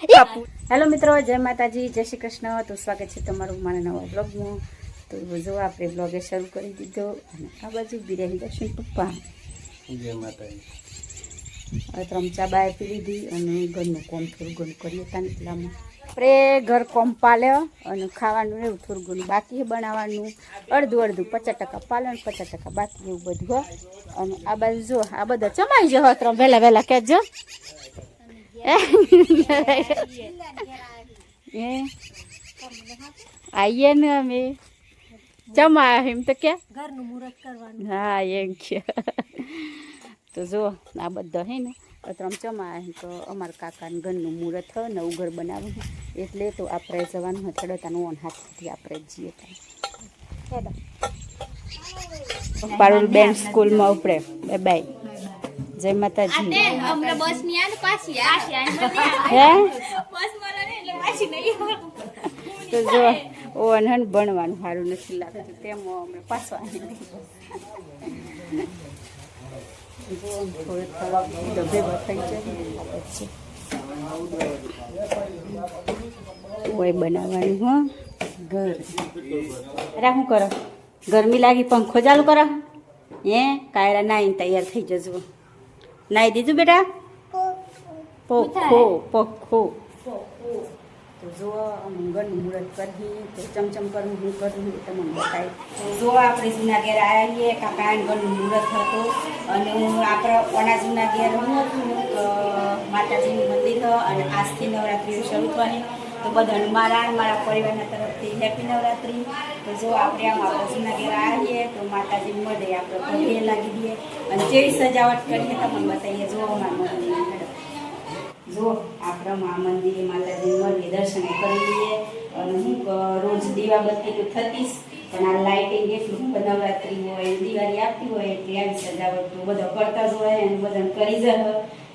Hello મિત્રો, જય માતાજી, જય શ્રી કૃષ્ણ. તો સ્વાગત છે તમારું મારા નવા બ્લોગમાં. તો જો આપણે બ્લોગે શરૂ કરી દીધો અને આ બાજુ બિરયાની દર્શન પપ્પા જય માતાજી. હવે ત્રણ બાય પી લીધી અને ઘરનું કોમ થોડું ઘણું કરીએ ત્યાં એટલામાં આપણે ઘર કોમ પાલ્યો અને ખાવાનું એવું થોડું ઘણું બાકી બનાવવાનું, અડધું 50% પાલે અને 50% બાકી એવું બધું હોય. અને આ બાજુ જો આ બધા ચમાઈ જો ત્રણ વહેલા કહેજો આઈએ ને અમે જમા એમ તો કે ઘરનું મુહૂર્ત કરવાનું. હા એમ કે તો જો આ બધા હે ને ત્રણ ચમા તો અમારા કાકાને ઘરનું મુહૂર્ત હોય નવું ઘર બનાવવું એટલે તો આપણે જવાનું હોય ખેડોતાનું ઓન હાથથી આપણે જઈએ પારુલ બેન સ્કૂલમાં ઉપડે. બાય જય માતાજી. તો જો ઓન ભણવાનું સારું નથી લાગતું તેમાં અમે પાછો ઓય બનાવવાનું હો ઘર. અરે શું કરો? ગરમી લાગી પંખો ચાલુ કરો હે? કાયરા નાઈને તૈયાર થઈ જજો. નાઈ દીધું બેટા? પખો તો જો ઘરનું મુહૂર્ત કરવી તો ચમચમ કરવું હું કરવું એ તમને બતાવી. તો જો આપણે જૂના ઘેર આવીએ કાકા ઘરનું મુહૂર્ત હતો અને હું આપણા ઓના જૂના ઘેર હું હતું માતાજીનું મંદિર અને આજથી નવરાત્રિ શરૂ કરી. તો બધાને મારા પરિવારના તરફથી હેપી નવરાત્રિ. તો જો આપણે આમ આપણા જૂના ઘેર આવીએ તો માતાજી મળે આપણે પગે લાગી દઈએ અને જેવી સજાવટ કરીએ તમને બતાવીએ. જો અમારા મંદિર જો આપણા મા મંદિરે માતાજી મળીએ દર્શન કરી લઈએ અને હું રોજ દીવાબત્તી તો થતીશ પણ આ લાઇટિંગ એટલું નવરાત્રિ હોય દિવાળી આપતી હોય એટલે આવી સજાવટ તો બધા કરતા જ હોય અને બધાને કરી જ.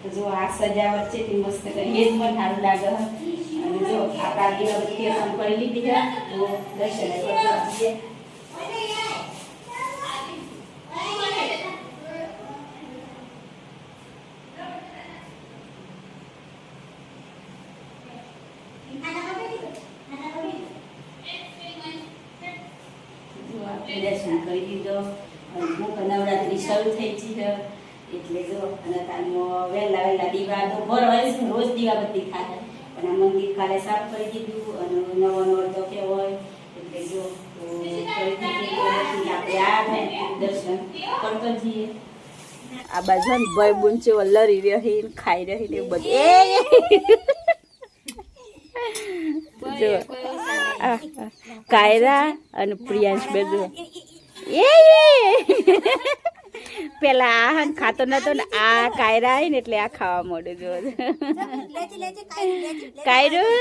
તો જો આ સજાવટ છે તે મસ્ત કરીએ જ પણ સારું લાગે. અને જો આપણા દીવાબત્તી પણ કરી લીધી તો દર્શન કરતા જઈએ. દર્શન કરી દીધો અને નવરાત્રિ શરૂ થઈ છે એટલે જો અને તારમાં વહેલા દીવા તો ભર હોય રોજ દીવાબત્તી થાય પણ આ મંદિર કાલે સાફ કરી દીધું અને નવો તો કે હોય એટલે જો કરી દીધું આપણે આ દર્શન કરતો જઈએ. આ બાજુ ભાઈ બુન છે લરી રહી ખાઈ રહી ને એવું બધું જો કાયરા અને પ્રિયાંશ બધું પેલા આ ખાતો નતો ને આ કાયરા આવી ને એટલે આ ખાવા મળે. જો કાયરું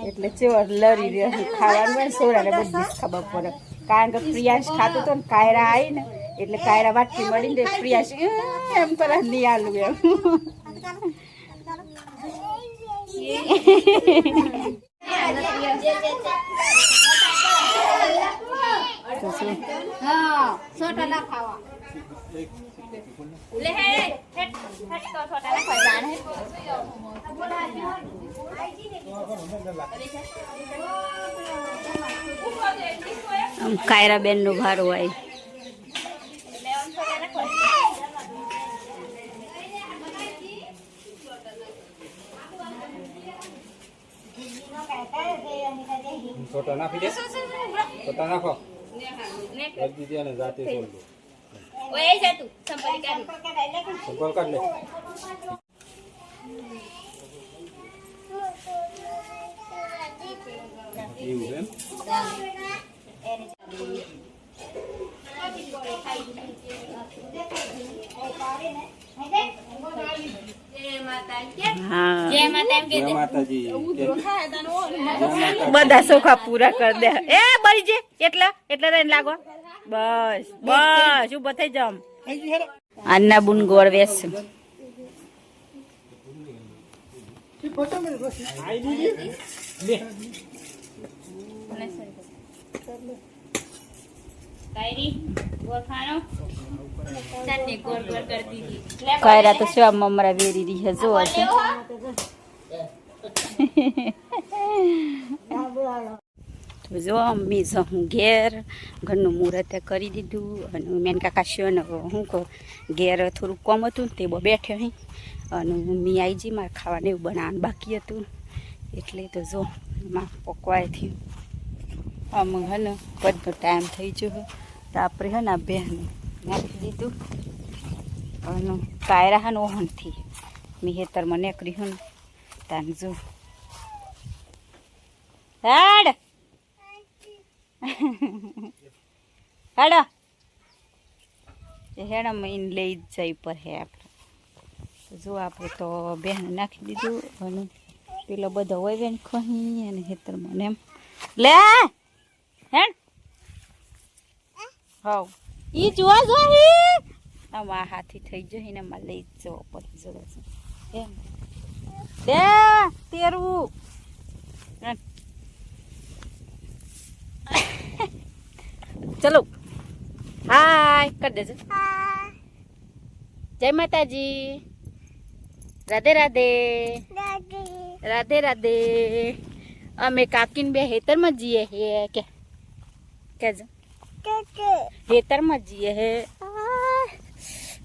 એટલે ચેવર લરી રહ્યો ખાવાનું હોય સોરાને બધી ખબર પડે કારણ કે પ્રિયાંશ ખાતો તો ને કાયરા આવી ને એટલે કાયરા વાટકી મળીને પ્રિયાંશ એમ કરે નહીં આલું એમ. કાયરા બેન નું ભારું હોય છોટા નાખી દે. છોટા નાખો. દીદી અને જાતે છોડ દો. ઓય જા તું સંપલ કાઢ લે. એવું એમ. બધા સોખા પૂરા કરી દે. એ બળી જે એટલા લાગો. બસ ઉભો થઈ જાવ. अन्ना बुन गोरवेस કાયરી ગોળ ખાનો તને ગોળ ગોળ કરી દીધી કાયરા તો શું મમરા વેરી રહી છે જો છે તો જો મમ્મી જો હું ઘેર ઘરનું મુહૂર્ત કરી દીધું અને મેન કાકા શું ને હું કહું ઘેર થોડું કમ હતું તે બહુ બેઠ્યો અહીં અને મમ્મી આવી જઈ મારે ખાવાને એવું બનાવવાનું બાકી હતું એટલે તો જો એમાં પકવાય થયું આમ હે ને બધો ટાઈમ થઈ ગયો તો આપણે હે ને આ બેન નાખી દીધું અને કાયરા હે ને ઓહનથી મેં હેતરમાં નીકળી હું તાન જો હેડ હેડો હેડા મહીને લઈ જ જાય પર હે આપણે જો આપણે તો બેન નાખી દીધું અને પેલો બધો હોય ને ખહી અને હેતરમાં એમ લે હેડ હવ ઈ જોવા જો આમાં હાથી થઈ જઈ ને માં લઈ જ જવો પડે જરો એમ દે તેરું ચલો હાય કરી દેજો જય માતાજી રાધે રાધે રાધે રાધે અમે કાકીને બે હેતરમાં જઈએ હે કે કેજો હેતરમાં જઈએ હે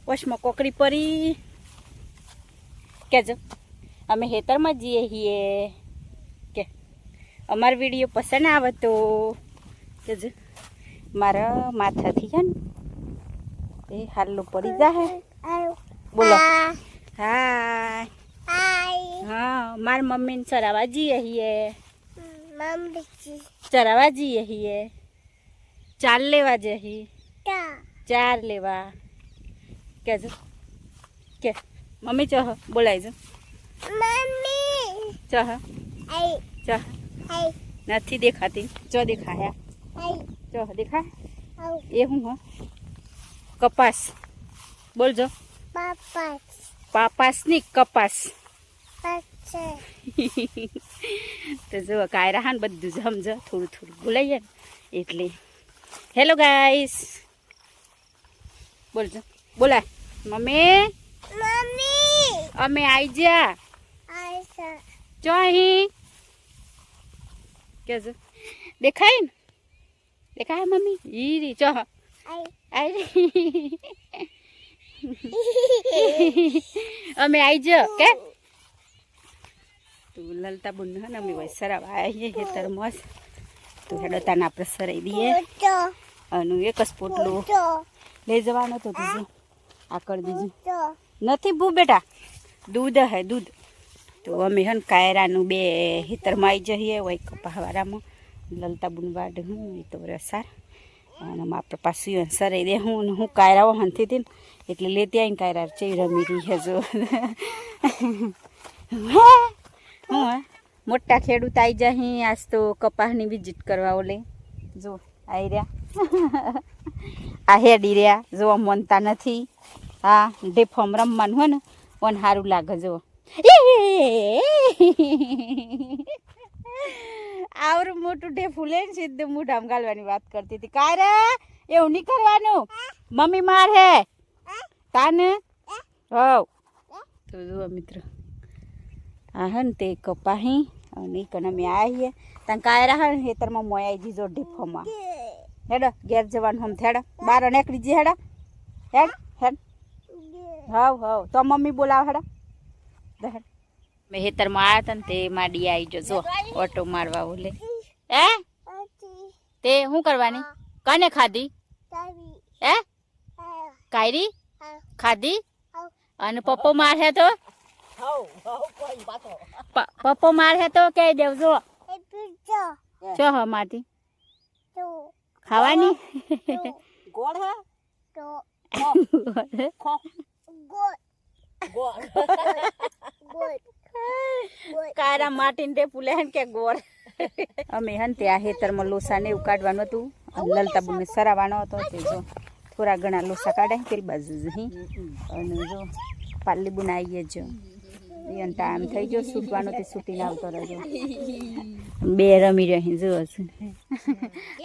વશમાં કોકરી પરી કેજો અમે હેતરમાં જઈએ છીએ કે અમારો વિડીયો પસંદ આવે તો કેજો મારા માથાથી છે ને એ હાલું પડી જાય બોલો હાય હા મારા મમ્મીને ચરાવવા જઈએ છીએ ચરાવવા જઈએ છીએ ચાર લેવા જઈએ ચાર લેવા કેજો કે મમ્મી ચહ બોલાય જો ચહ ચહ નથી દેખાતી ચો દેખાયા ચો દેખાય એ હું હ કપાસ બોલજો પાપાસ ની કપાસ તો જો કાયરા હા ને બધું સમજો થોડું થોડું બોલાઈએ ને એટલે હેલો ગાઈસ બોલજો બોલાય મમ્મી અમે આઈ જા ચો અહીં કેજો દેખાય ને દેખાય મમ્મી ઈ રી ચો અમે આઈ જ કે તું લલતા બુન હે ને અમે વૈસરા આવીએ હેતર મસ તો હેડો તાને આપણે સરાઈ દઈએ અને એક જ પોટલું લઈ જવાનો તો તું આ કરી દીધું નથી ભૂ બેટા દૂધ હે દૂધ તો અમે હે ને કાયરાનું બે હેતરમાં આવી જઈએ હોય કપાવાળામાં લલતા બુન વાડ હું એ તો રસાર અને આપણે પાછું સરાઈ દે હું કાયરાઓ હનથી હતી ને એટલે લેતી આવીને કાયરા ચઈ રમી રહી હે જો હું મોટા ખેડૂત આવી જાય આજ તો કપાસની વિઝિટ કરવા ઓલે જો આવી રહ્યા આ હેડી રહ્યા જોવા મનતા નથી હા ડેફોમ રમવાનું હોય ને ઓન સારું લાગે જો આવરું મોટું ઢેફું લઈને સીધું મૂઢામાં ગાલવાની વાત કરતી હતી કારે એવું નહીં કરવાનું મમ્મી માર હે તાને હવ તો જુઓ મિત્રો આ હે ને તે કપાહી અને કને અમે આવીએ ત્યાં કાયરા હે હેતરમાં મોય આવી દીધો ઢેફોમાં હેડો ઘેર જવાનું હમ થેડો બાર નીકળી જઈએ હેડા હેડ હેડ હવ હવ તો મમ્મી બોલાવ હેડા હેડ મેં હેતરમાં આવ્યા હતા ને તે માડી આવી જો ઓટો મારવા ઓલે હે તે શું કરવાની કને ખાધી હે કાયરી ખાધી અને પપ્પો માર હે તો પપ્પો માર હે તો કહી દેવજો ચો હ માટી ખાવાની ગોળ હે કાયરા માટીને તે પુલે હે કે ગોળ અમે હન તે આ હેતરમાં લોસા ને એવું કાઢવાનું હતું લલતા બુને સરાવવાનો હતો તે જો થોડા ઘણા લોસા કાઢે પેલી બાજુ જઈ અને જો પાલી બુન આવીએ જો એને ટાઈમ થઈ ગયો છૂટવાનો તે છૂટીને આવતો રહેજો બે રમી રહી જો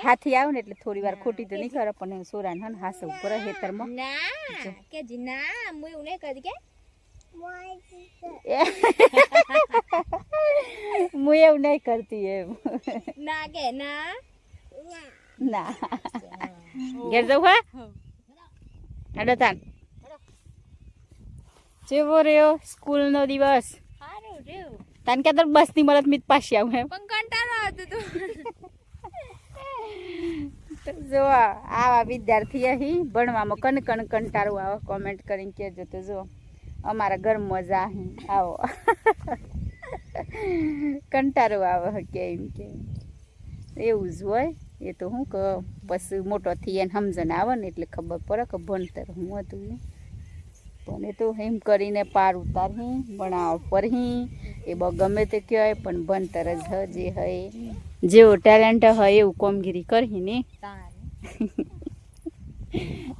હાથી આવું ને એટલે થોડી વાર ખોટી તો નહીં કરે પણ સોરાને હન હાસ ઉપર હેતરમાં ના કે જી ના હું એવું નહીં કરી કે હું એવું નહીં કરતી એમ ના કે ના ના ઘેર જવું હા હેડો તાન જેવો રહ્યો સ્કૂલનો દિવસ સારું રહ્યું તાન કે બસ ની મળત મીત પાછી આવું એમ પણ કંટાળો આવતો તો જો આવા વિદ્યાર્થી અહીં ભણવામાં કણ કંટાળું આવે કોમેન્ટ કરીને કહેજો તો જો અમારા ઘર મજા અહીં આવો કંટાળું આવે કેમ કે એવું જ હોય એ તો હું કે પછી મોટો થઈ એને સમજણ આવે ને એટલે ખબર પડે કે ભણતર હું હતું પણ એ તો એમ કરીને પાર ઉતારહી ભણાવ પરહી એ બહુ ગમે તે કહેવાય પણ ભણતર જ જે હોય જેવો ટેલેન્ટ હોય એવું કામગીરી કરી ને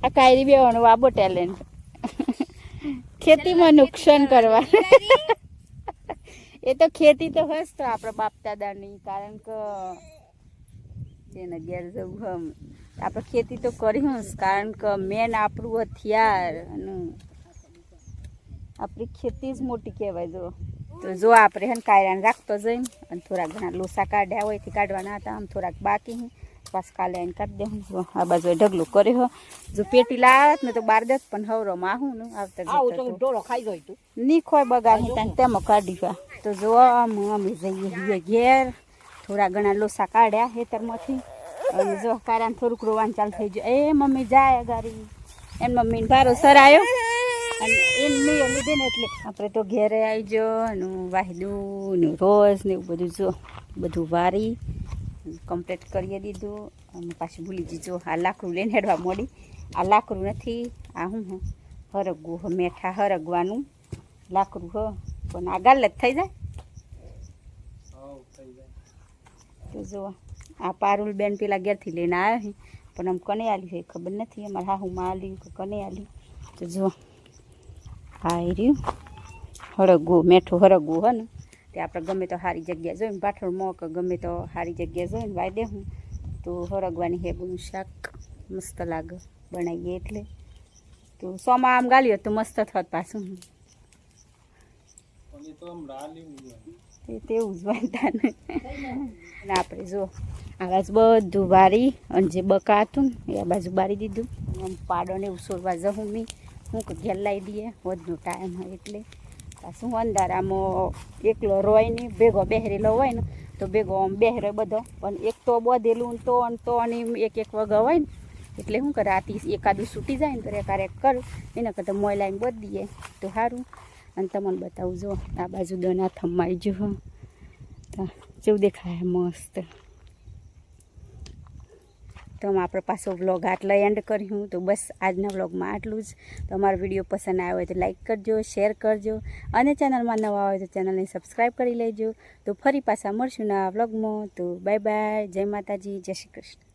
આ કાયરી બેવાનું આ બહુ ટેલેન્ટ ખેતીમાં નુકસાન કરવા એ તો ખેતી તો હસ તો આપણા બાપ દાદાની કારણ કે જેને ઘેર જવું આપણે ખેતી તો કરી કારણ કે મેન આપણું હથિયાર અને આપણી ખેતી જ મોટી કહેવાય જો તો જો આપણે હે ને કાયરાને રાખતો જઈને અને થોડાક ઘણા લોસા કાઢ્યા હોય થી કાઢવાના હતા આમ થોડાક બાકી પાછું કાલે આવીને કાઢી દેવું જો આ બાજુ ઢગલો કર્યો જો પેટી લાવત ને તો બાર દસ પણ હવરોમાં આવું ને આવતા ઢોળો ખાઈ ગયો તું ની ખોય બગાડી ત્યાં તેમાં કાઢી તો જો અમે જઈએ ઘેર થોડા ઘણા લોસા કાઢ્યા હેતરમાંથી અને જો કારાને થોડુંક રોવાનું ચાલુ થઈ ગયું એ મમ્મી જાય ગાડી એમ મમ્મીને ભારો સરાયો અને એને મેં લીધે ને એટલે આપણે તો ઘેરે આવી ગયો અને વાહિદું ને રોજ ને એવું બધું જો બધું વારી કમ્પ્લીટ કરી દીધું અને પાછું ભૂલી દીધું આ લાકડું લઈને હેડવા મોડી આ લાકડું નથી આ હું હરગવું મેઠા હરગવાનું લાકડું પણ આ ગાલ જ થઈ જાય તો જો આ પારુલ બેન પેલા ઘેરથી લઈને આવ્યા પણ આમ કને આલી છે ખબર નથી અમારે હાહુમાં આલી કે કને આલી તો જો આ રહ્યું હરગવું મેઠું હરગવું હે ને તે આપણે ગમે તો સારી જગ્યા જોઈને પાઠળ મોક ગમે તો સારી જગ્યા જોઈને વાઈ દેવું તો હરગવાની હેબુનું શાક મસ્ત લાગે બનાવીએ એટલે તો સોમાં આમ ગાલ્યો તો મસ્ત થત પાછું તેવું જ વાંધા ને આપણે જો આ બાજુ બધું વારી અને જે બકા હતું ને એ બાજુ બારી દીધું આમ પાડો ને એવું સોરવા જવું મેં હું કે ઘેર લાવી દઈએ વધનો ટાઈમ હોય એટલે પાછું અંધારામાં એકલો રોય નહીં ભેગો બેહરેલો હોય ને તો ભેગો આમ બેહરે બધો પણ એક તો બધેલું તો એક વગર હોય ને એટલે શું કરે રાતી એકાદું છૂટી જાય ને તો રેક કરું એના કરતાં મોય લાવીને બધી દઈએ તો સારું અને તમને બતાવું જો આ બાજુ દના થમાઈ જો જેવું દેખાય મસ્ત તો આપણે પાછો વ્લોગ આટલા એન્ડ કર્યું તો બસ આજના વ્લોગમાં આટલું જ તો અમારો વિડીયો પસંદ આવ્યો હોય તો લાઈક કરજો શેર કરજો અને ચેનલમાં નવા હોય તો ચેનલને સબસ્ક્રાઈબ કરી લેજો તો ફરી પાછા મળશું નવા વ્લોગમાં તો બાય બાય જય માતાજી જય શ્રી કૃષ્ણ